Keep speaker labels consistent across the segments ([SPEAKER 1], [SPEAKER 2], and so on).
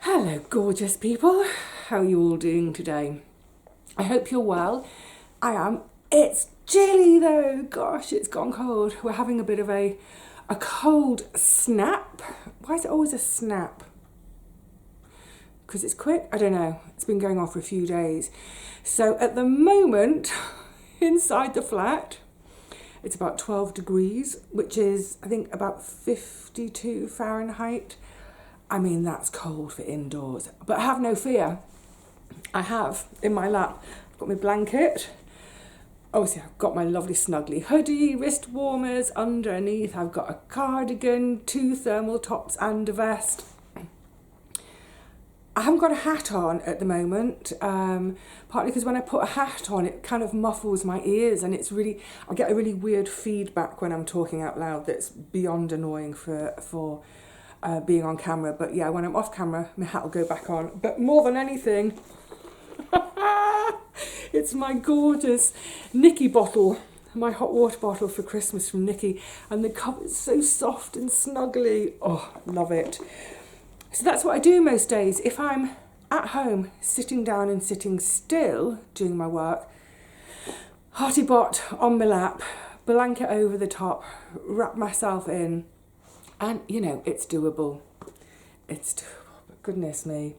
[SPEAKER 1] Hello, gorgeous people. How are you all doing today? I hope you're well. I am. It's chilly though. Gosh, it's gone cold. We're having a bit of a cold snap. Why is it always a snap? Because it's quick? I don't know. It's been going on for a few days. So at the moment, inside the flat, it's about 12 degrees, which is, I think, about 52 Fahrenheit. I mean, that's cold for indoors. But have no fear. I have in my lap, I've got my blanket. Obviously, I've got my lovely snuggly hoodie, wrist warmers underneath. I've got a cardigan, 2 thermal tops and a vest. I haven't got a hat on at the moment, partly because when I put a hat on, it kind of muffles my ears and it's really, I get a really weird feedback when I'm talking out loud that's beyond annoying for being on camera. But yeah, when I'm off camera, my hat will go back on. But more than anything, it's my gorgeous Nikki bottle, my hot water bottle for Christmas from Nikki. And the cover is so soft and snuggly. Oh, love it. So that's what I do most days. If I'm at home, sitting down and sitting still, doing my work, hearty bot on my lap, blanket over the top, wrap myself in, and, you know, it's doable. It's doable, but goodness me.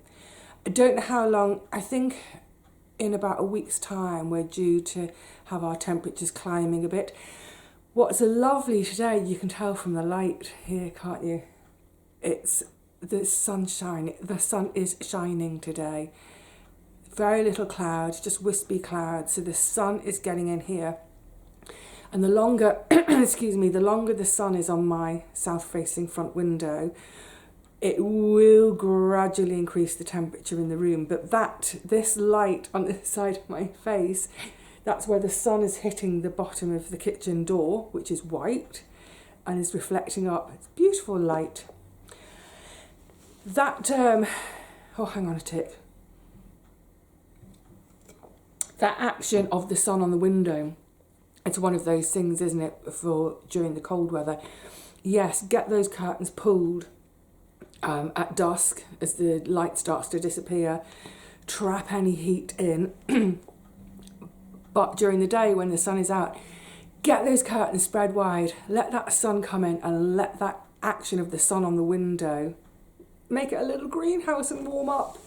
[SPEAKER 1] I don't know how long. I think in about a week's time, we're due to have our temperatures climbing a bit. What's lovely today, you can tell from the light here, can't you? It's the sunshine. The sun is shining today. Very little clouds, just wispy clouds. So the sun is getting in here. And the longer, excuse me, the longer the sun is on my south-facing front window, it will gradually increase the temperature in the room. But this light on the side of my face, that's where the sun is hitting the bottom of the kitchen door, which is white, and is reflecting up. It's beautiful light. That, oh, hang on a tick. That action of the sun on the window, it's one of those things, isn't it, for during the cold weather. Yes, get those curtains pulled at dusk as the light starts to disappear. Trap any heat in. But during the day when the sun is out, get those curtains spread wide. Let that sun come in and let that action of the sun on the window make it a little greenhouse and warm up.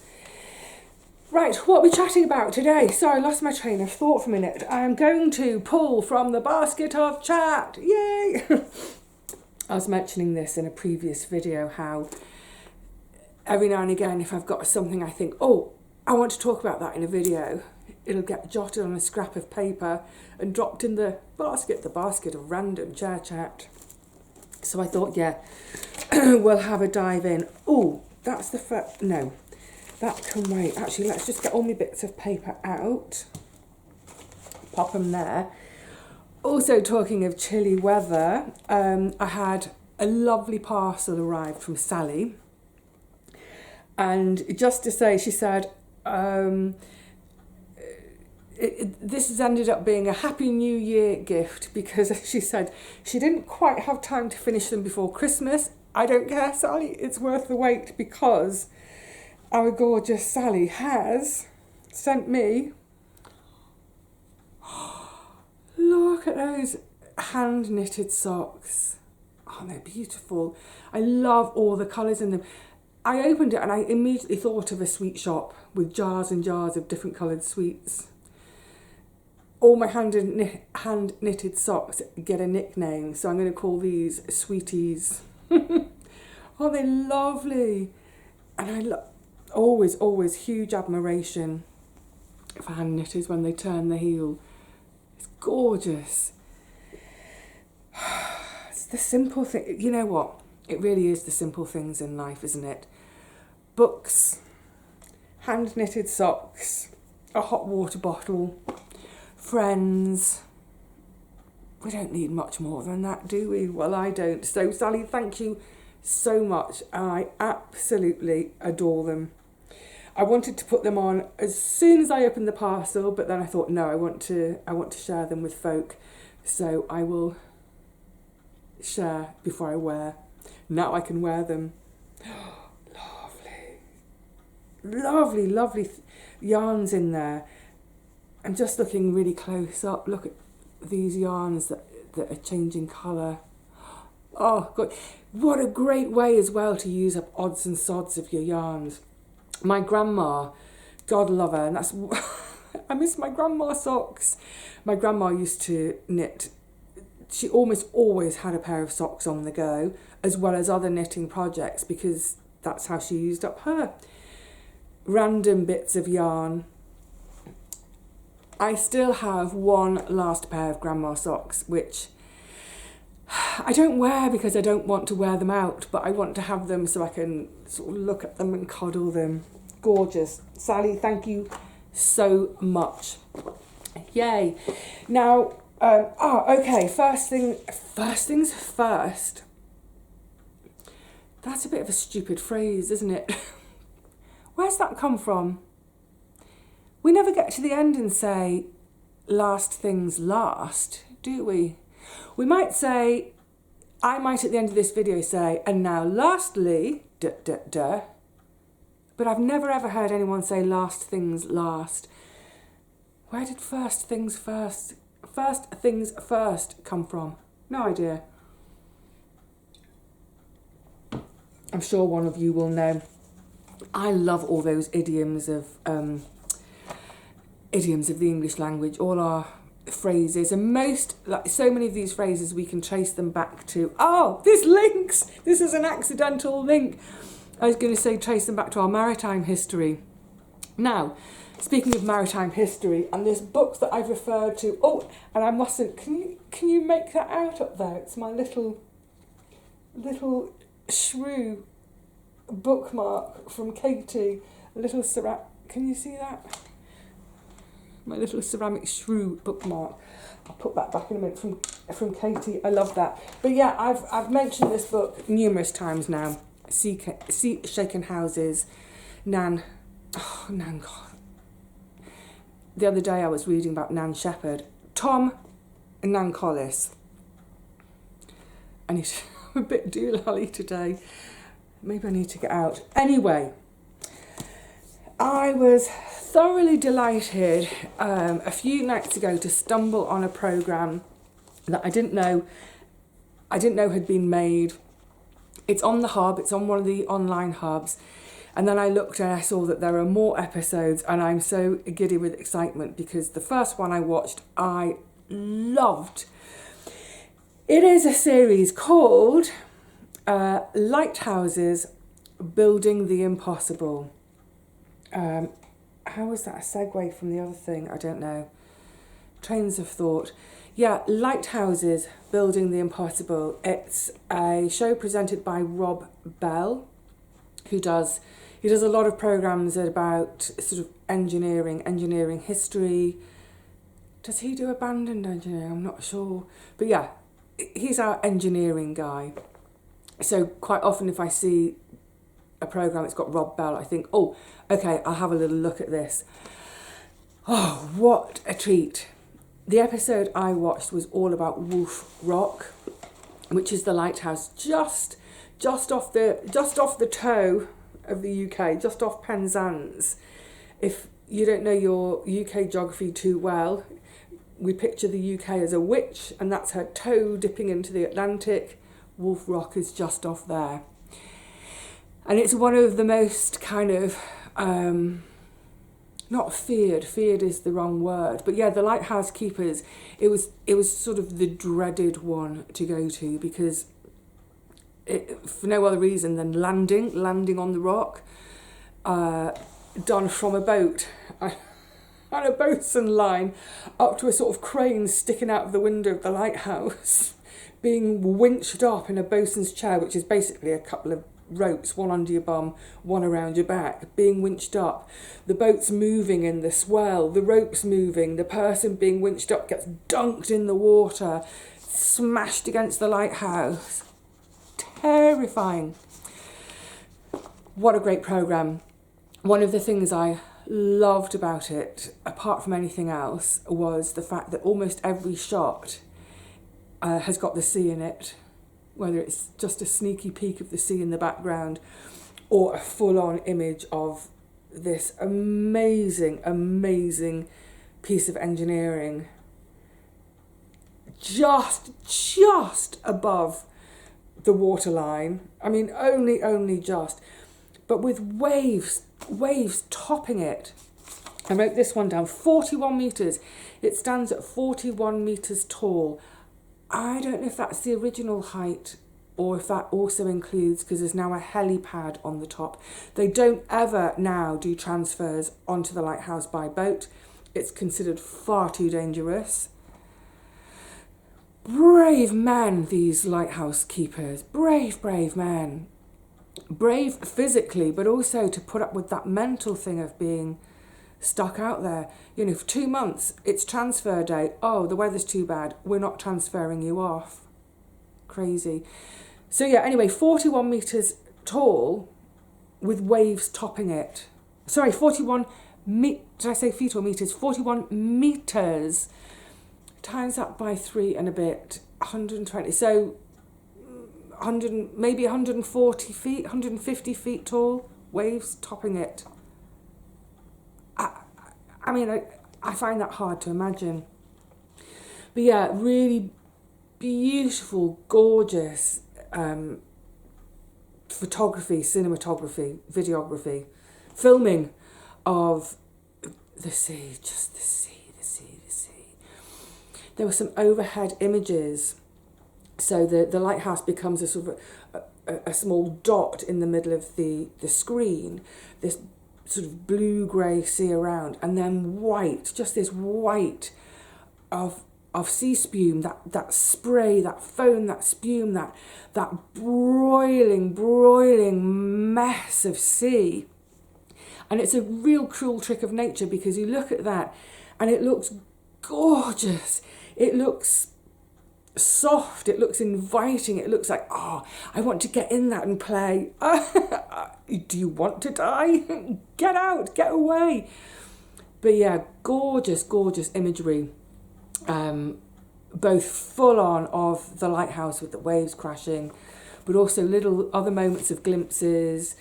[SPEAKER 1] Right, what are we chatting about today? Sorry, I lost my train of thought for a minute. I'm going to pull from the basket of chat. Yay! I was mentioning this in a previous video, how every now and again, if I've got something I think, oh, I want to talk about that in a video, it'll get jotted on a scrap of paper and dropped in the basket of random chair chat. So I thought, yeah, we'll have a dive in. Oh, that's the first, no. That can wait. Actually, let's just get all my bits of paper out. Pop them there. Also, talking of chilly weather, I had a lovely parcel arrived from Sally. And just to say, she said, this has ended up being a Happy New Year gift because she said she didn't quite have time to finish them before Christmas. I don't care, Sally. It's worth the wait because our gorgeous Sally has sent me, look at those hand knitted socks. Oh, they're beautiful. I love all the colours in them. I opened it and I immediately thought of a sweet shop with jars and jars of different coloured sweets. All my hand knitted socks get a nickname, so I'm going to call these Sweeties. Oh, they're lovely. And I always huge admiration for hand knitters when they turn the heel. It's gorgeous. It's the simple thing. You know what? It really is the simple things in life, isn't it? Books, hand knitted socks, a hot water bottle, friends. We don't need much more than that, do we? Well, I don't. So, Sally, thank you so much. I absolutely adore them. I wanted to put them on as soon as I opened the parcel, but then I thought, no, I want to share them with folk. So I will share before I wear. Now I can wear them. Lovely. lovely, lovely yarns in there. I'm just looking really close up. Look at these yarns that are changing colour. Oh, God. What a great way as well to use up odds and sods of your yarns. My grandma, God love her, and that's... I miss my grandma's socks. My grandma used to knit. She almost always had a pair of socks on the go, as well as other knitting projects, because that's how she used up her random bits of yarn. I still have one last pair of grandma socks, which I don't wear because I don't want to wear them out, but I want to have them so I can sort of look at them and coddle them. Gorgeous. Sally, thank you so much. Yay. Now, okay, first things first. That's a bit of a stupid phrase, isn't it? Where's that come from? We never get to the end and say, last things last, do we? We might say, I might at the end of this video say, and now lastly, but I've never ever heard anyone say last things last. Where did first things first come from? No idea. I'm sure one of you will know. I love all those idioms of the English language, all our phrases, and so many of these phrases we can trace them back to, this links, this is an accidental link. I was going to say trace them back to our maritime history. Now, speaking of maritime history, and this book that I've referred to, and I mustn't, can you make that out up there? It's my little shrew bookmark from Katie, can you see that? My little ceramic shrew bookmark. I'll put that back in a minute from Katie. I love that. But yeah, I've mentioned this book numerous times now. Shaken Houses, Nan. God. The other day I was reading about Nan Shepherd, Tom and Nan Collis. I'm a bit doolally today. Maybe I need to get out. Anyway, I was thoroughly delighted a few nights ago to stumble on a programme that I didn't know had been made. It's on the hub, it's on one of the online hubs, and then I looked and I saw that there are more episodes, and I'm so giddy with excitement because the first one I watched I loved. It is a series called Lighthouses, Building the Impossible. How was that a segue from the other thing? I don't know. Trains of thought. Yeah, Lighthouses, Building the Impossible. It's a show presented by Rob Bell, he does a lot of programmes about sort of engineering history. Does he do abandoned engineering? I'm not sure. But yeah, he's our engineering guy. So quite often if I see a programme that's got Rob Bell, I think, okay, I'll have a little look at this. Oh, what a treat. The episode I watched was all about Wolf Rock, which is the lighthouse just off the toe of the UK, just off Penzance. If you don't know your UK geography too well, we picture the UK as a witch, and that's her toe dipping into the Atlantic. Wolf Rock is just off there. And it's one of the most kind of, not feared is the wrong word, but yeah, the lighthouse keepers, it was sort of the dreaded one to go to because for no other reason than landing on the rock, done from a boat, on a boatswain line, up to a sort of crane sticking out of the window of the lighthouse, being winched up in a boatswain's chair, which is basically a couple of ropes, one under your bum, one around your back, being winched up, the boat's moving in the swell, the rope's moving, the person being winched up gets dunked in the water, smashed against the lighthouse. Terrifying. What a great programme. One of the things I loved about it, apart from anything else, was the fact that almost every shot has got the sea in it, whether it's just a sneaky peek of the sea in the background or a full-on image of this amazing, amazing piece of engineering just above the waterline. I mean, only just, but with waves topping it. I wrote this one down, 41 metres. It stands at 41 metres tall. I don't know if that's the original height or if that also includes, because there's now a helipad on the top. They don't ever now do transfers onto the lighthouse by boat. It's considered far too dangerous. Brave men, these lighthouse keepers. Brave men. Brave physically, but also to put up with that mental thing of being stuck out there. You know, for 2 months, it's transfer day. Oh, the weather's too bad. We're not transferring you off. Crazy. So yeah, anyway, 41 metres tall with waves topping it. Sorry, 41 did I say feet or metres? 41 metres. Times that by 3 and a bit, 120. So 100, maybe 140 feet, 150 feet tall, waves topping it. I mean, I find that hard to imagine. But yeah, really beautiful, gorgeous photography, cinematography, videography, filming of the sea, just the sea. There were some overhead images. So the lighthouse becomes a sort of a small dot in the middle of the screen, this sort of blue-grey sea around, and then white, just this white of sea spume, that spray, that foam, that spume, that broiling mess of sea. And it's a real cruel trick of nature, because you look at that and it looks gorgeous. It looks soft, it looks inviting, it looks like, oh, I want to get in that and play. Do you want to die? Get out, get away. But yeah, gorgeous imagery. Both full on of the lighthouse with the waves crashing, but also little other moments of glimpses.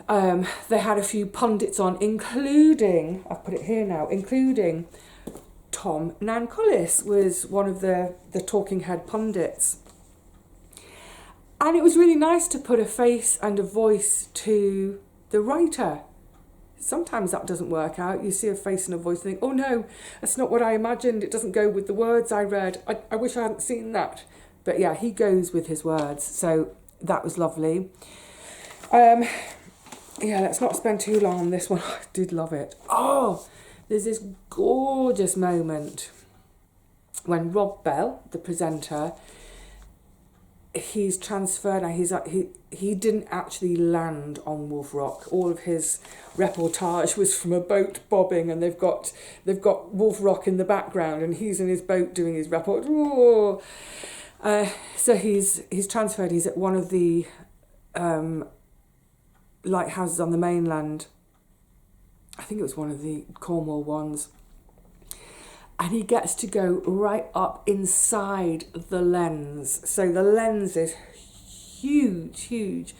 [SPEAKER 1] They had a few pundits on, including, I've put it here now, including Tom Nancollis was one of the talking head pundits. And it was really nice to put a face and a voice to the writer. Sometimes that doesn't work out. You see a face and a voice and think, oh no, that's not what I imagined. It doesn't go with the words I read. I wish I hadn't seen that. But yeah, he goes with his words. So that was lovely. Yeah, let's not spend too long on this one. I did love it. Oh, there's this gorgeous moment when Rob Bell, the presenter, he's transferred. Now he didn't actually land on Wolf Rock. All of his reportage was from a boat bobbing, and they've got Wolf Rock in the background, and he's in his boat doing his report. Oh. So he's transferred. He's at one of the lighthouses on the mainland. I think it was one of the Cornwall ones. And he gets to go right up inside the lens. So the lens is huge.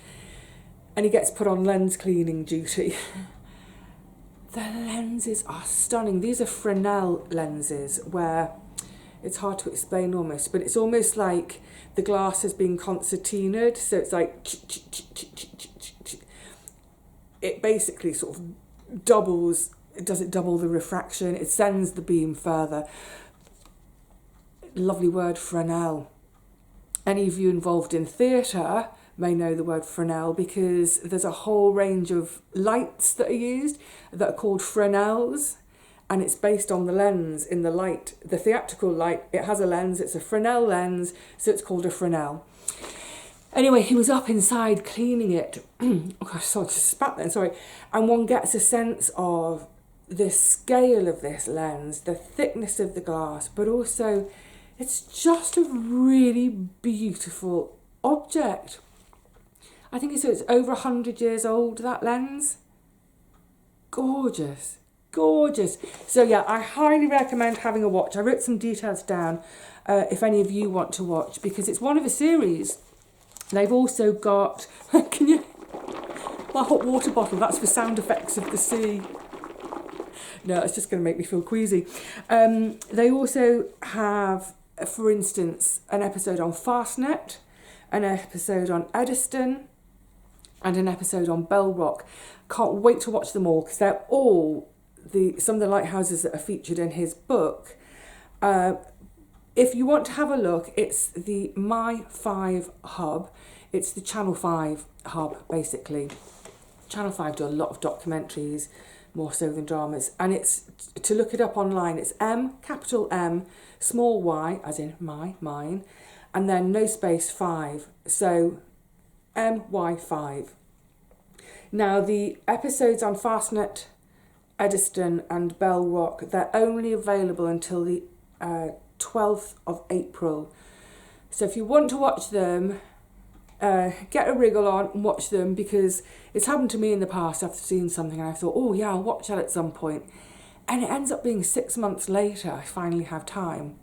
[SPEAKER 1] And he gets put on lens cleaning duty. The lenses are stunning. These are Fresnel lenses where it's hard to explain almost, but it's almost like the glass has been concertinaed. So it's like, it basically sort of doubles, does it double the refraction? It sends the beam further. Lovely word, Fresnel. Any of you involved in theatre may know the word Fresnel, because there's a whole range of lights that are used that are called Fresnels, and it's based on the lens in the light. The theatrical light, it has a lens, it's a Fresnel lens, so it's called a Fresnel. Anyway, he was up inside cleaning it. Oh gosh, sorry, I just spat then, sorry. And one gets a sense of the scale of this lens, the thickness of the glass, but also it's just a really beautiful object. I think it's over 100 years old, that lens. Gorgeous. So yeah, I highly recommend having a watch. I wrote some details down if any of you want to watch, because it's one of a series. They've also got, my my hot water bottle. That's for sound effects of the sea. No, it's just going to make me feel queasy. They also have, for instance, an episode on Fastnet, an episode on Eddystone, and an episode on Bell Rock. Can't wait to watch them all, because they're all some of the lighthouses that are featured in his book. If you want to have a look, it's the My 5 hub. It's the Channel 5 hub, basically. Channel 5 do a lot of documentaries, more so than dramas. And it's, to look it up online, it's capital M, small y, as in mine, and then no space 5. So MY5. Now, the episodes on Fastnet, Eddystone and Bell Rock, they're only available until the 12th of April. So if you want to watch them, get a wriggle on and watch them, because it's happened to me in the past. I've seen something and I thought, oh yeah, I'll watch that at some point. And it ends up being 6 months later, I finally have time.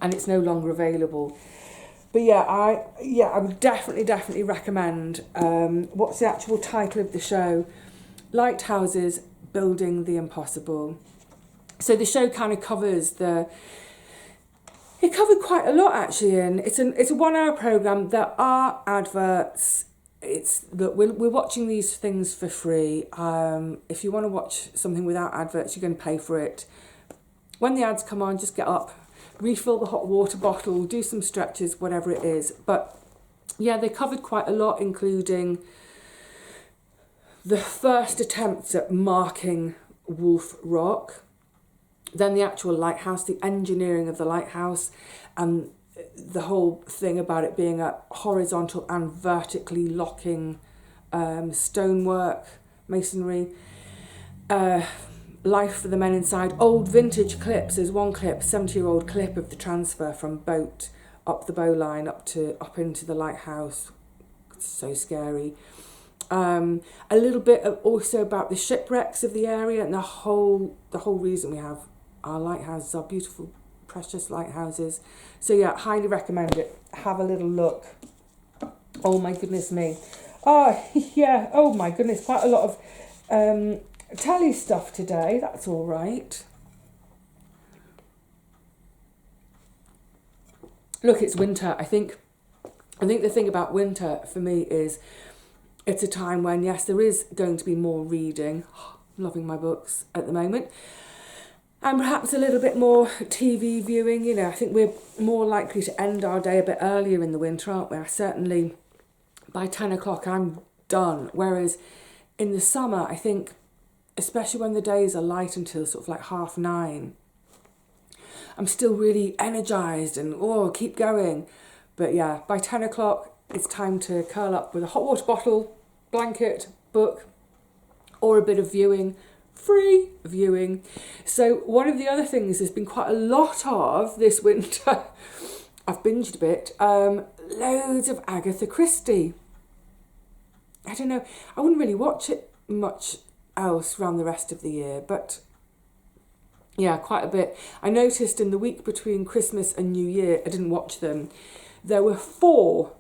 [SPEAKER 1] And it's no longer available. But yeah, I would definitely recommend, what's the actual title of the show? Lighthouses, Building the Impossible. So the show kind of covers it covered quite a lot actually, and it's a 1 hour programme. There are adverts. Look, we're watching these things for free. If you want to watch something without adverts, you're going to pay for it. When the ads come on, just get up, refill the hot water bottle, do some stretches, whatever it is. But yeah, they covered quite a lot, including the first attempts at marking Wolf Rock, then the actual lighthouse, the engineering of the lighthouse, and the whole thing about it being a horizontal and vertically locking stonework, masonry. Life for the men inside. Old vintage clips. There's one clip, 70-year-old clip of the transfer from boat up the bowline up into the lighthouse. It's so scary. A little bit also about the shipwrecks of the area and the whole reason we have our lighthouses, our beautiful, precious lighthouses. So yeah, highly recommend it. Have a little look. Oh my goodness me. Oh yeah, oh my goodness, quite a lot of telly stuff today. That's all right. Look, it's winter. I think the thing about winter for me is it's a time when, yes, there is going to be more reading. I'm loving my books at the moment. And perhaps a little bit more TV viewing. You know, I think we're more likely to end our day a bit earlier in the winter, aren't we? Certainly by 10 o'clock I'm done. Whereas in the summer, I think, especially when the days are light until sort of like 9:30, I'm still really energised and, keep going. But yeah, by 10 o'clock, it's time to curl up with a hot water bottle, blanket, book, or a bit of viewing. Free viewing. So one of the other things there's been quite a lot of this winter, I've binged a bit, loads of Agatha Christie. I don't know, I wouldn't really watch it much else around the rest of the year, but yeah, quite a bit. I noticed in the week between Christmas and New Year, I didn't watch them, there were four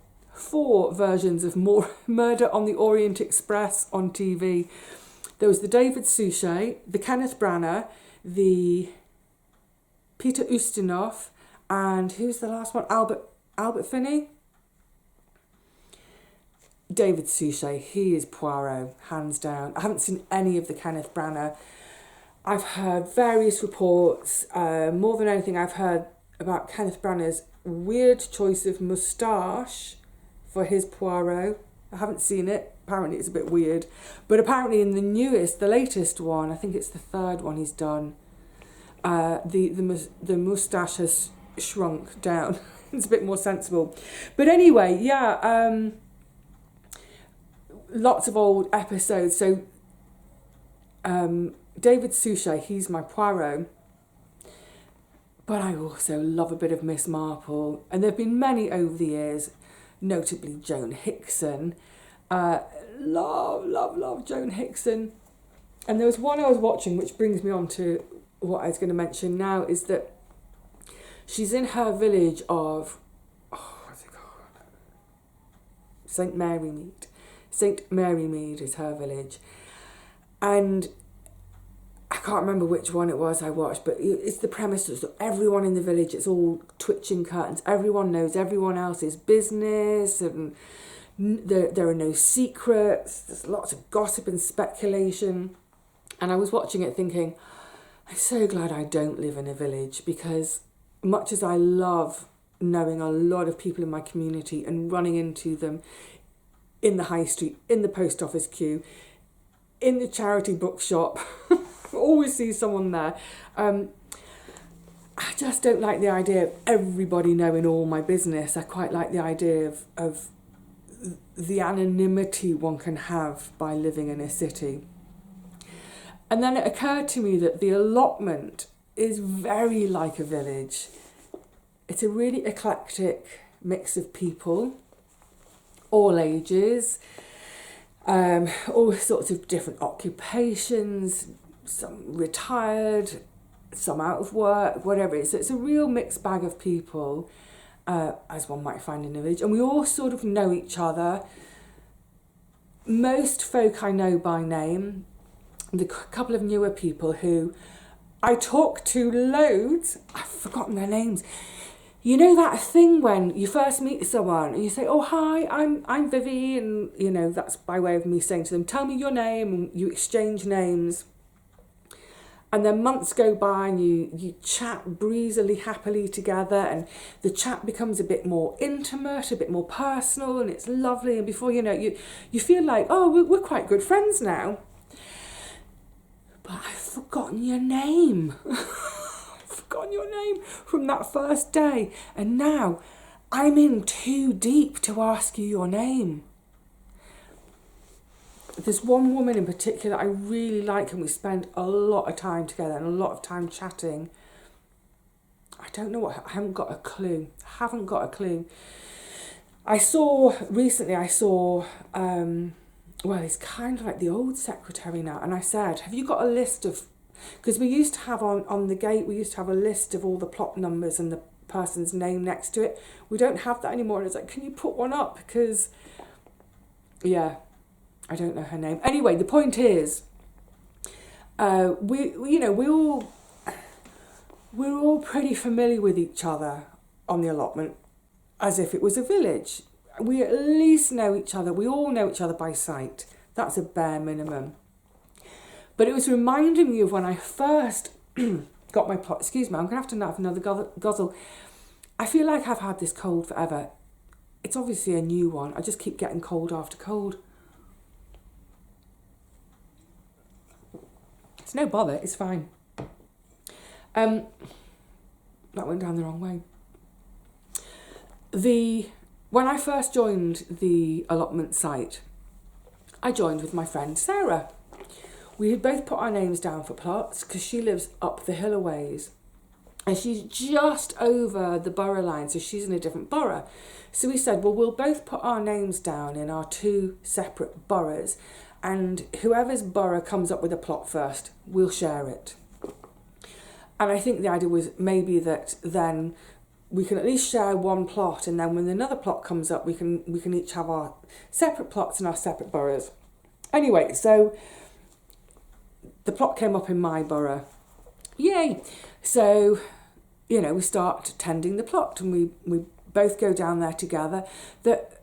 [SPEAKER 1] versions of Murder on the Orient Express on TV. There was the David Suchet, the Kenneth Branagh, the Peter Ustinov, and who's the last one? Albert Finney? David Suchet, he is Poirot, hands down. I haven't seen any of the Kenneth Branagh. I've heard various reports. More than anything, I've heard about Kenneth Branagh's weird choice of moustache for his Poirot. I haven't seen it. Apparently it's a bit weird. But apparently in the latest one, I think it's the third one he's done, the moustache has shrunk down. It's a bit more sensible. But anyway, yeah, lots of old episodes. So David Suchet, he's my Poirot. But I also love a bit of Miss Marple. And there have been many over the years, notably Joan Hickson. Love Joan Hickson. And there was one I was watching, which brings me on to what I was going to mention now, is that she's in her village of, what's it called? St. Mary Mead. St Mary Mead is her village. And I can't remember which one it was I watched, but it's the premise that everyone in the village, it's all twitching curtains. Everyone knows everyone else's business, and there are no secrets. There's lots of gossip and speculation. And I was watching it thinking, I'm so glad I don't live in a village, because much as I love knowing a lot of people in my community and running into them in the high street, in the post office queue, in the charity bookshop, always see someone there. I just don't like the idea of everybody knowing all my business. I quite like the idea of the anonymity one can have by living in a city. And then it occurred to me that the allotment is very like a village. It's a really eclectic mix of people, all ages, all sorts of different occupations, some retired, some out of work, whatever it is. So it's a real mixed bag of people, as one might find in a village. And we all sort of know each other. Most folk I know by name. The couple of newer people who I talk to loads, I've forgotten their names. You know that thing when you first meet someone and you say, oh, hi, I'm Vivi, and, you know, that's by way of me saying to them, tell me your name, and you exchange names. And then months go by and you chat breezily, happily together, and the chat becomes a bit more intimate, a bit more personal, and it's lovely. And before you know it, you feel like, oh, we're quite good friends now. But I've forgotten your name. I've forgotten your name from that first day. And now I'm in too deep to ask you your name. There's one woman in particular I really like, and we spend a lot of time together and a lot of time chatting. I don't know what, I haven't got a clue. Recently I saw, well, he's kind of like the old secretary now. And I said, have you got a list of, because we used to have on the gate, we used to have a list of all the plot numbers and the person's name next to it. We don't have that anymore. And it's like, can you put one up? Because, yeah, I don't know her name. Anyway, the point is, we're all pretty familiar with each other on the allotment, as if it was a village. We at least know each other. We all know each other by sight. That's a bare minimum. But it was reminding me of when I first got my plot. Excuse me, I'm going to have another guzzle. I feel like I've had this cold forever. It's obviously a new one. I just keep getting cold after cold. It's no bother. It's fine. That went down the wrong way. When I first joined the allotment site, I joined with my friend Sarah. We had both put our names down for plots because she lives up the hill a ways. And she's just over the borough line, so she's in a different borough. So we said, well, we'll both put our names down in our two separate boroughs, and whoever's borough comes up with a plot first, we'll share it. And I think the idea was maybe that then we can at least share one plot, and then when another plot comes up, we can each have our separate plots in our separate boroughs. Anyway, so the plot came up in my borough. Yay! So, we start tending the plot, and we both go down there together. That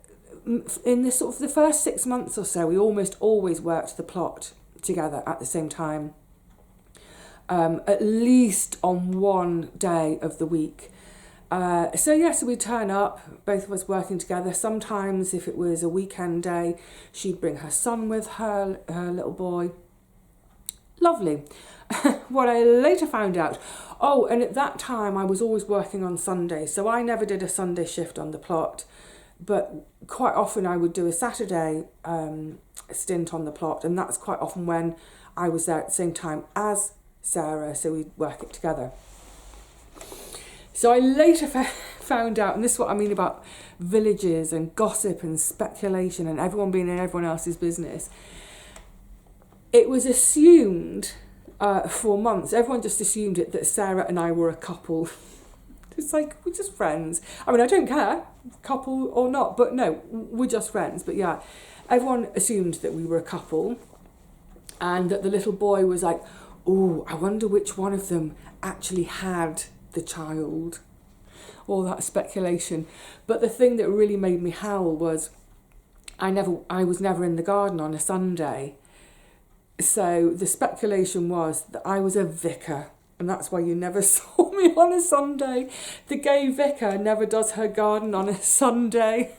[SPEAKER 1] in the sort of the first 6 months or so, we almost always worked the plot together at the same time. At least on one day of the week. So we turn up, both of us working together. Sometimes if it was a weekend day, she'd bring her son with her little boy. Lovely. What I later found out, and at that time I was always working on Sundays, so I never did a Sunday shift on the plot, but quite often I would do a Saturday stint on the plot, and that's quite often when I was there at the same time as Sarah, so we'd work it together. So I later found out, and this is what I mean about villages and gossip and speculation and everyone being in everyone else's business. It was assumed for months, everyone just assumed it, that Sarah and I were a couple. It's like, we're just friends. I mean, I don't care, couple or not, but no, we're just friends. But yeah, everyone assumed that we were a couple, and that the little boy was like, oh, I wonder which one of them actually had the child. All that speculation. But the thing that really made me howl was I was never in the garden on a Sunday. So the speculation was that I was a vicar, and that's why you never saw me on a Sunday. The gay vicar never does her garden on a Sunday.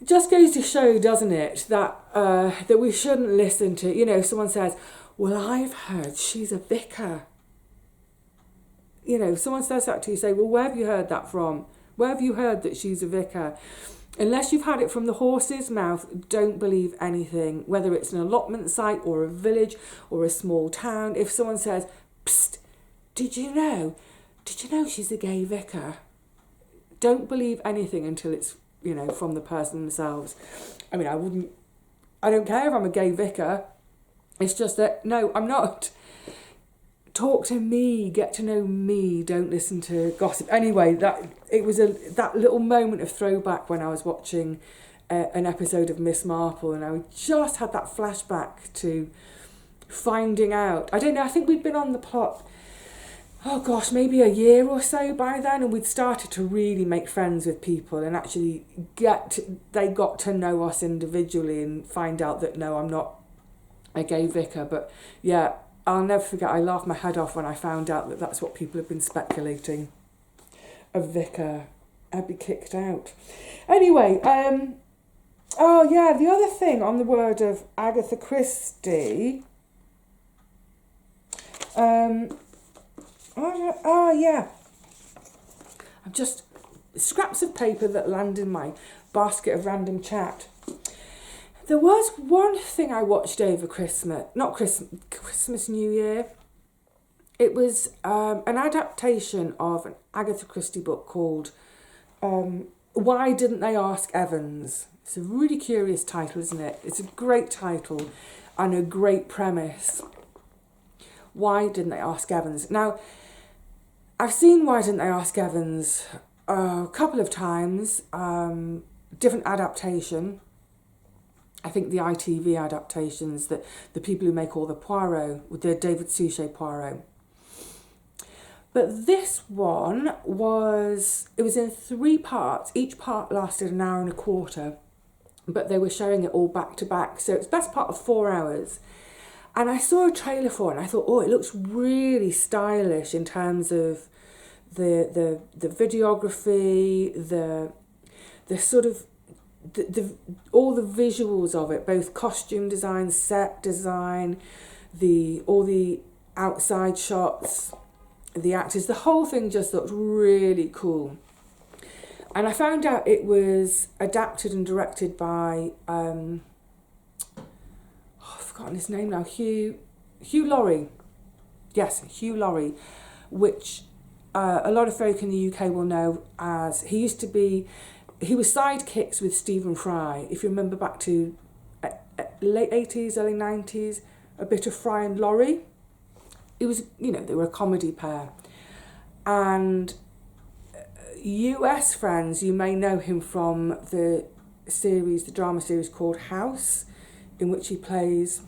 [SPEAKER 1] It just goes to show, doesn't it, that that we shouldn't listen to, you know, if someone says, well, I've heard she's a vicar. You know, if someone says that to you, say, well, where have you heard that from? Where have you heard that she's a vicar? Unless you've had it from the horse's mouth, don't believe anything, whether it's an allotment site or a village or a small town. If someone says, psst, did you know she's a gay vicar? Don't believe anything until it's, you know, from the person themselves. I mean, I don't care if I'm a gay vicar. It's just that, no, I'm not. Talk to me, get to know me, don't listen to gossip. Anyway, it was that little moment of throwback when I was watching an episode of Miss Marple, and I just had that flashback to finding out. I don't know, I think we'd been on the plot, oh gosh, maybe a year or so by then, and we'd started to really make friends with people and actually they got to know us individually and find out that, no, I'm not a gay vicar. But yeah, I'll never forget, I laughed my head off when I found out that that's what people have been speculating. A vicar. I'd be kicked out. Anyway, oh yeah, the other thing on the word of Agatha Christie. Oh yeah. I'm just scraps of paper that land in my basket of random chat. There was one thing I watched over Christmas, New Year. It was an adaptation of an Agatha Christie book called Why Didn't They Ask Evans? It's a really curious title, isn't it? It's a great title and a great premise. Why Didn't They Ask Evans? Now, I've seen Why Didn't They Ask Evans a couple of times, different adaptation. I think the ITV adaptations, that the people who make all the Poirot, with the David Suchet Poirot. But this one it was in 3 parts. Each part lasted an hour and a quarter, but they were showing it all back to back. So it's best part of 4 hours. And I saw a trailer for it and I thought, oh, it looks really stylish in terms of the videography, the sort of, all the visuals of it, both costume design, set design, all the outside shots, the actors, the whole thing just looked really cool. And I found out it was adapted and directed by I've forgotten his name now, Hugh Laurie. Yes, Hugh Laurie, which a lot of folk in the UK will know as, he was sidekicks with Stephen Fry. If you remember back to late 80s, early 90s, a bit of Fry and Laurie. It was, you know, they were a comedy pair. And US friends, you may know him from the drama series called House, in which he plays,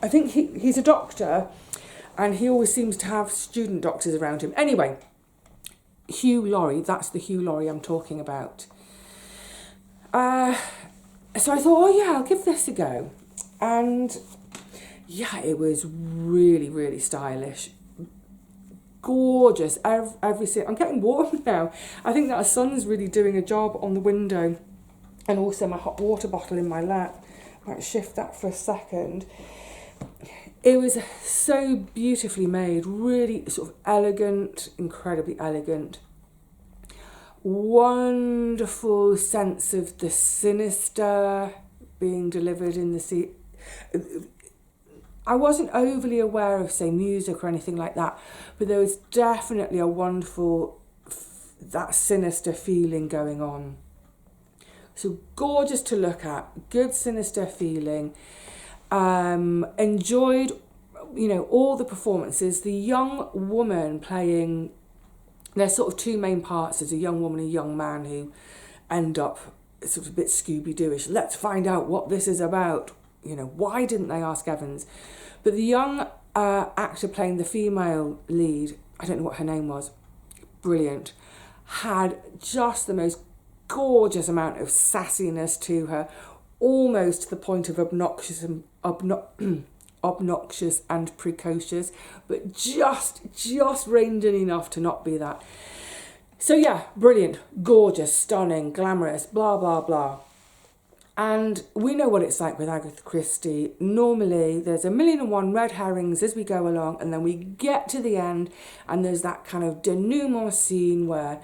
[SPEAKER 1] I think he's a doctor, and he always seems to have student doctors around him. Anyway, Hugh Laurie, that's the Hugh Laurie I'm talking about. So I thought, oh yeah, I'll give this a go. And yeah, it was really, really stylish. Gorgeous. I'm getting warm now. I think that the sun's really doing a job on the window, and also my hot water bottle in my lap. I might shift that for a second. It was so beautifully made, really sort of elegant, incredibly elegant. Wonderful sense of the sinister being delivered in the scene. I wasn't overly aware of, say, music or anything like that, but there was definitely a wonderful, that sinister feeling going on. So gorgeous to look at, good sinister feeling. Enjoyed, you know, all the performances. The young woman playing, there's sort of 2 main parts. There's a young woman and a young man who end up sort of a bit Scooby-Dooish. Let's find out what this is about. You know, why didn't they ask Evans? But the young actor playing the female lead, I don't know what her name was, brilliant, had just the most gorgeous amount of sassiness to her, almost to the point of obnoxious and precocious, but just reined in enough to not be that. So yeah, brilliant, gorgeous, stunning, glamorous, blah, blah, blah. And we know what it's like with Agatha Christie. Normally, there's 1,000,001 red herrings as we go along, and then we get to the end, and there's that kind of denouement scene where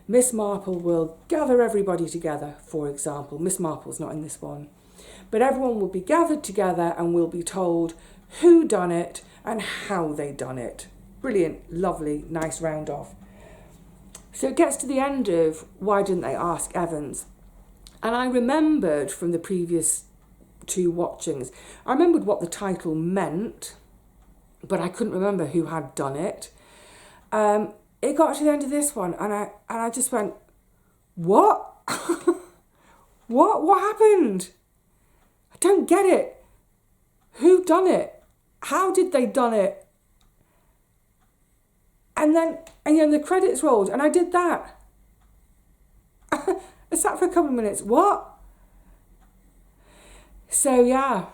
[SPEAKER 1] Miss Marple will gather everybody together, for example. Miss Marple's not in this one. But everyone will be gathered together and will be told who done it and how they done it. Brilliant, lovely, nice round off. So it gets to the end of why didn't they ask Evans? And I remembered from the previous 2 watchings, I remembered what the title meant, but I couldn't remember who had done it. It got to the end of this one, and I just went, what? What happened? I don't get it. Who done it? How did they done it? And then the credits rolled, and I did that. I sat for a couple of minutes. What? So yeah,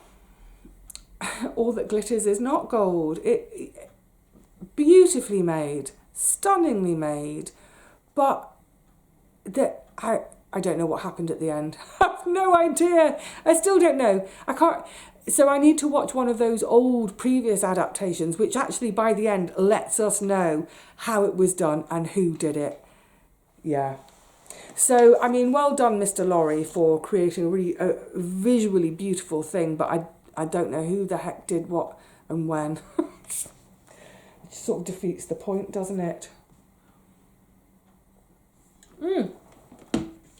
[SPEAKER 1] all that glitters is not gold. It beautifully made, stunningly made, but I don't know what happened at the end. I have no idea. I still don't know. I can't. So I need to watch one of those old previous adaptations, which actually by the end lets us know how it was done and who did it. Yeah. So, I mean, well done, Mr. Laurie, for creating a really visually beautiful thing, but I don't know who the heck did what and when. It sort of defeats the point, doesn't it?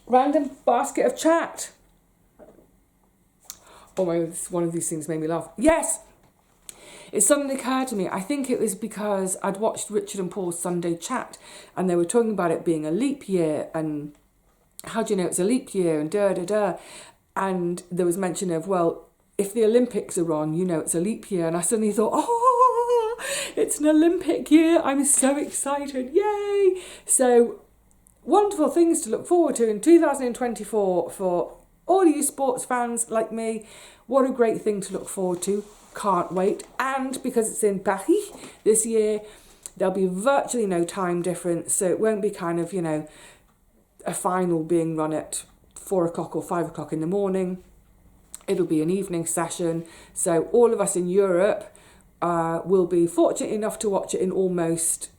[SPEAKER 1] Random basket of chat. Oh my God, one of these things made me laugh. Yes! It suddenly occurred to me, I think it was because I'd watched Richard and Paul's Sunday chat, and they were talking about it being a leap year, and how do you know it's a leap year, and da-da-da. And there was mention of, well, if the Olympics are on, you know it's a leap year. And I suddenly thought, oh, it's an Olympic year. I'm so excited. Yay! So, wonderful things to look forward to in 2024 for all you sports fans like me. What a great thing to look forward to. Can't wait. And because it's in Paris this year, there'll be virtually no time difference. So it won't be kind of, you know, a final being run at 4 o'clock or 5 o'clock in the morning. It'll be an evening session. So all of us in Europe will be fortunate enough to watch it in almost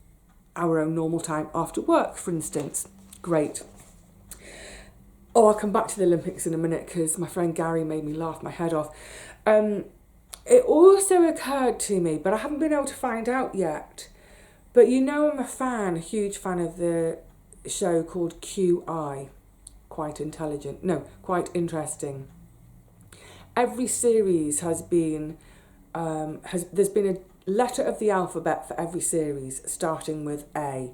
[SPEAKER 1] our own normal time after work, for instance. Great. Oh, I'll come back to the Olympics in a minute because my friend Gary made me laugh my head off. It also occurred to me, but I haven't been able to find out yet. But you know I'm a huge fan of the show called QI. Quite intelligent. No, quite interesting. Every series has been, there's been a letter of the alphabet for every series, starting with A.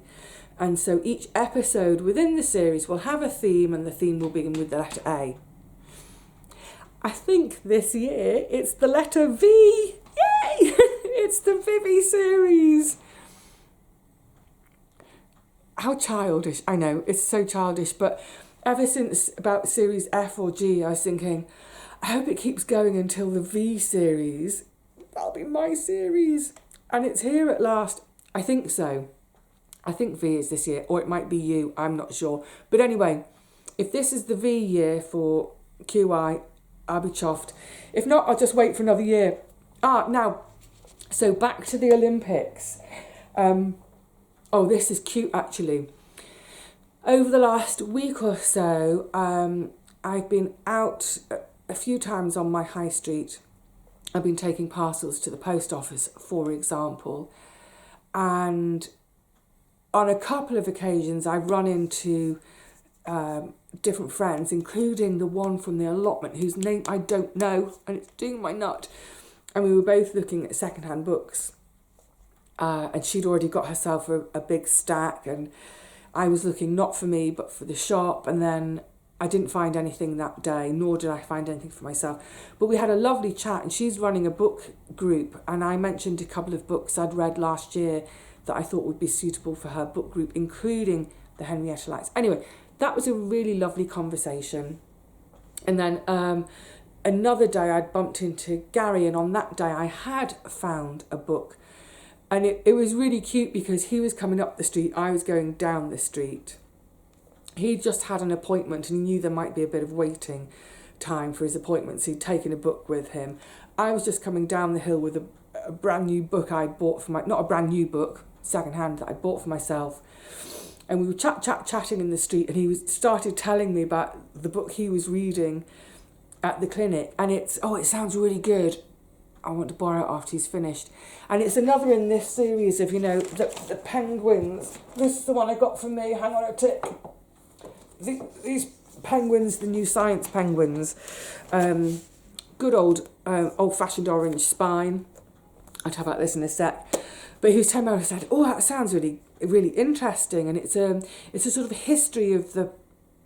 [SPEAKER 1] And so each episode within the series will have a theme, and the theme will begin with the letter A. I think this year it's the letter V. Yay! It's the Vivi series. How childish. I know, it's so childish, but ever since about series F or G, I was thinking, I hope it keeps going until the V series. That'll be my series. And it's here at last. I think so. I think V is this year, or it might be U, I'm not sure. But anyway, if this is the V year for QI, I'll be chuffed. If not, I'll just wait for another year. Now, so back to the Olympics. Oh, this is cute, actually. Over the last week or so, I've been out a few times on my high street. I've been taking parcels to the post office, for example. And on a couple of occasions, I've run into different friends, including the one from the allotment, whose name I don't know, and it's doing my nut. And we were both looking at secondhand books. And she'd already got herself a big stack, and I was looking not for me, but for the shop. And then I didn't find anything that day, nor did I find anything for myself. But we had a lovely chat, and she's running a book group, and I mentioned a couple of books I'd read last year that I thought would be suitable for her book group, including the Henrietta Lacks. Anyway, that was a really lovely conversation. And then another day I'd bumped into Gary, and on that day I had found a book. And it was really cute because he was coming up the street, I was going down the street. He just had an appointment and he knew there might be a bit of waiting time for his appointment, so he'd taken a book with him. I was just coming down the hill with a brand new book I'd bought for not a brand new book, secondhand, that I bought for myself. And we were chatting in the street, and he started telling me about the book he was reading at the clinic. And it sounds really good. I want to borrow it after he's finished. And it's another in this series of, the penguins. This is the one I got from me. Hang on a tick. These penguins, the new science penguins. Good old-fashioned orange spine. I'll talk about this in a sec. But he was telling me, I said, that sounds really, really interesting. And it's a sort of history of the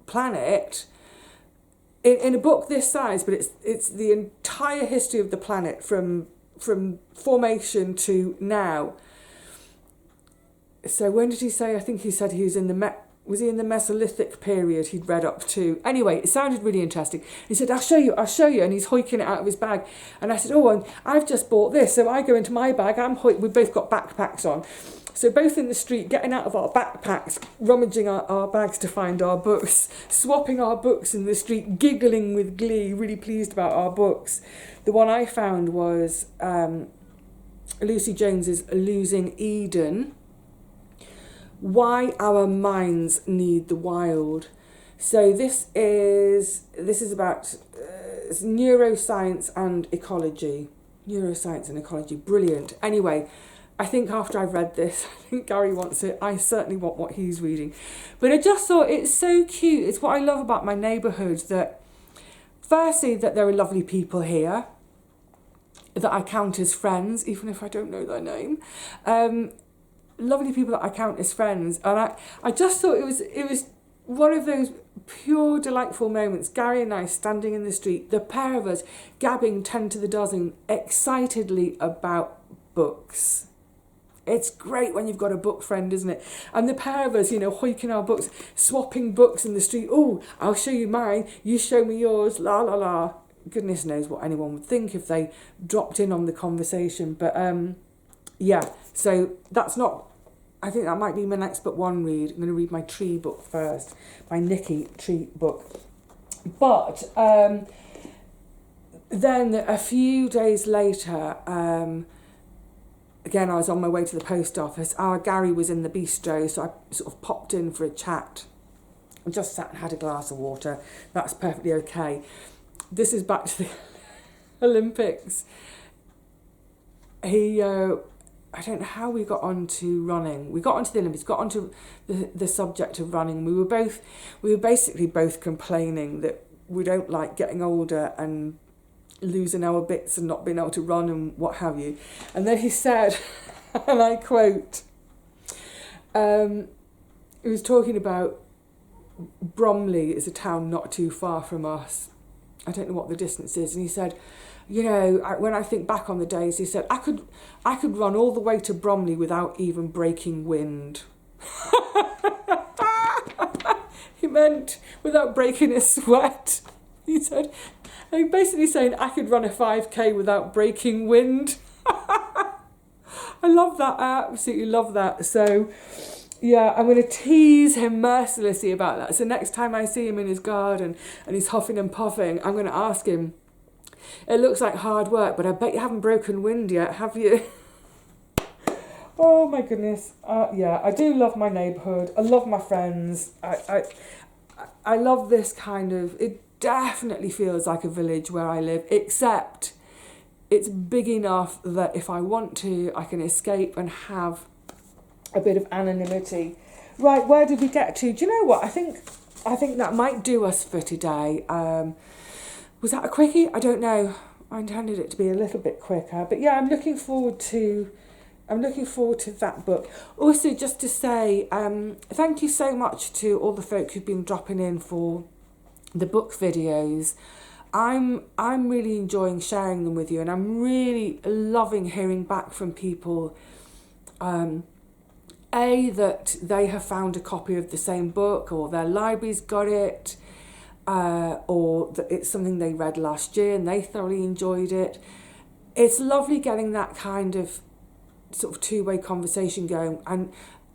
[SPEAKER 1] planet in a book this size, but it's the entire history of the planet from formation to now. So when did he say? I think he said he was in the Mesolithic period he'd read up to. Anyway, it sounded really interesting. He said, I'll show you. And he's hoiking it out of his bag. And I said, and I've just bought this. So I go into my bag. We've both got backpacks on. So both in the street, getting out of our backpacks, rummaging our bags to find our books, swapping our books in the street, giggling with glee, really pleased about our books. The one I found was Lucy Jones's Losing Eden. Why Our Minds Need the Wild. So this is about neuroscience and ecology. Neuroscience and ecology, brilliant. Anyway, I think after I've read this, I think Gary wants it. I certainly want what he's reading. But I just thought it's so cute. It's what I love about my neighbourhood, that firstly, that there are lovely people here that I count as friends, even if I don't know their name. Lovely people that I count as friends. And I just thought it was one of those pure, delightful moments. Gary and I standing in the street, the pair of us gabbing 10 to the dozen excitedly about books. It's great when you've got a book friend, isn't it? And the pair of us, hoiking our books, swapping books in the street. Oh, I'll show you mine, you show me yours, la la la. Goodness knows what anyone would think if they dropped in on the conversation. But so that's not, I think that might be my next book one read. I'm going to read my tree book first, my Nikki tree book. But then a few days later, again, I was on my way to the post office. Our Gary was in the bistro, so I sort of popped in for a chat. I just sat and had a glass of water. That's perfectly okay. This is back to the Olympics. I don't know how we got onto running. We got onto the Olympics, got onto the subject of running. We were basically both complaining that we don't like getting older and losing our bits and not being able to run and what have you. And then he said, and I quote, he was talking about Bromley is a town not too far from us. I don't know what the distance is. And he said, when I think back on the days, he said, I could run all the way to Bromley without even breaking wind. He meant without breaking a sweat. He said, basically saying I could run a 5k without breaking wind. I love that. I absolutely love that. So, yeah, I'm going to tease him mercilessly about that. So next time I see him in his garden and he's huffing and puffing, I'm going to ask him, it looks like hard work, but I bet you haven't broken wind yet, have you? Oh, my goodness. I do love my neighbourhood. I love my friends. I love this kind of... It definitely feels like a village where I live, except it's big enough that if I want to, I can escape and have a bit of anonymity. Right, where did we get to? Do you know what? I think that might do us for today. Was that a quickie? I don't know. I intended it to be a little bit quicker. But yeah, I'm looking forward to that book. Also, just to say, thank you so much to all the folk who've been dropping in for the book videos. I'm really enjoying sharing them with you, and I'm really loving hearing back from people. That they have found a copy of the same book, or their library's got it, or that it's something they read last year and they thoroughly enjoyed it. It's lovely getting that kind of sort of two-way conversation going, and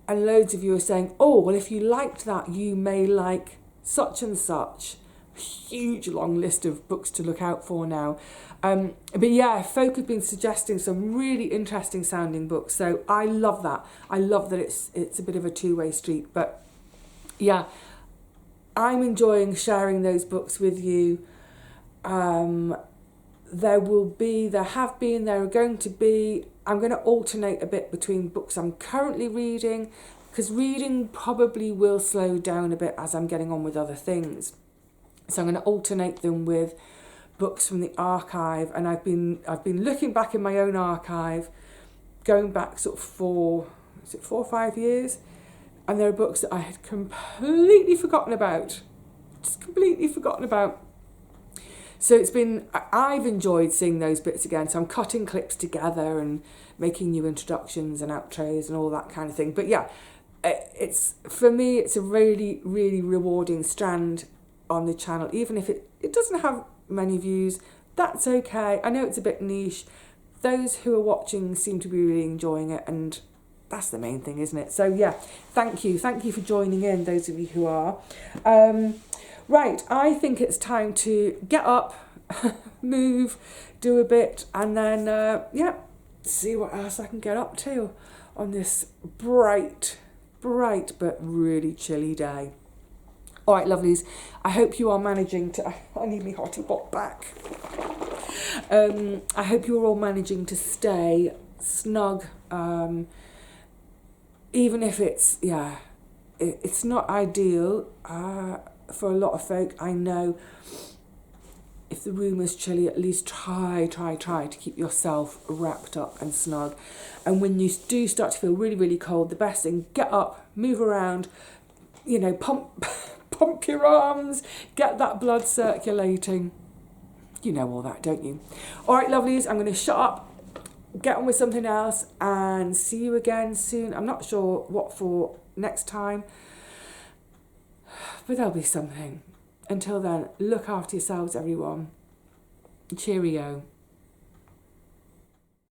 [SPEAKER 1] loads of you are saying, oh, well, if you liked that, you may like such and such. Huge long list of books to look out for now. But yeah, folk have been suggesting some really interesting sounding books, so I love that. I love that it's a bit of a two-way street. But yeah, I'm enjoying sharing those books with you. There are going to be, I'm going to alternate a bit between books I'm currently reading, because reading probably will slow down a bit as I'm getting on with other things. So I'm going to alternate them with books from the archive, and I've been looking back in my own archive, going back sort of 4 or 5 years, and there are books that I had completely forgotten about, So I've enjoyed seeing those bits again. So I'm cutting clips together and making new introductions and outros and all that kind of thing. But yeah, for me, it's a really, really rewarding strand on the channel. Even if it doesn't have many views, that's okay. I know it's a bit niche. Those who are watching seem to be really enjoying it, and that's the main thing, isn't it? So yeah, thank you for joining in, those of you who are. Right, I think it's time to get up, move, do a bit, and then see what else I can get up to on this bright but really chilly day. All right, lovelies, I hope you are managing to... I need my hottie pot back. I hope you're all managing to stay snug, even if it's not ideal for a lot of folk. I know if the room is chilly, at least try to keep yourself wrapped up and snug. And when you do start to feel really, really cold, the best thing, get up, move around, pump your arms, get that blood circulating. You know all that, don't you? All right, lovelies, I'm going to shut up, get on with something else, and see you again soon. I'm not sure what for next time, but there'll be something. Until then, look after yourselves, everyone. Cheerio.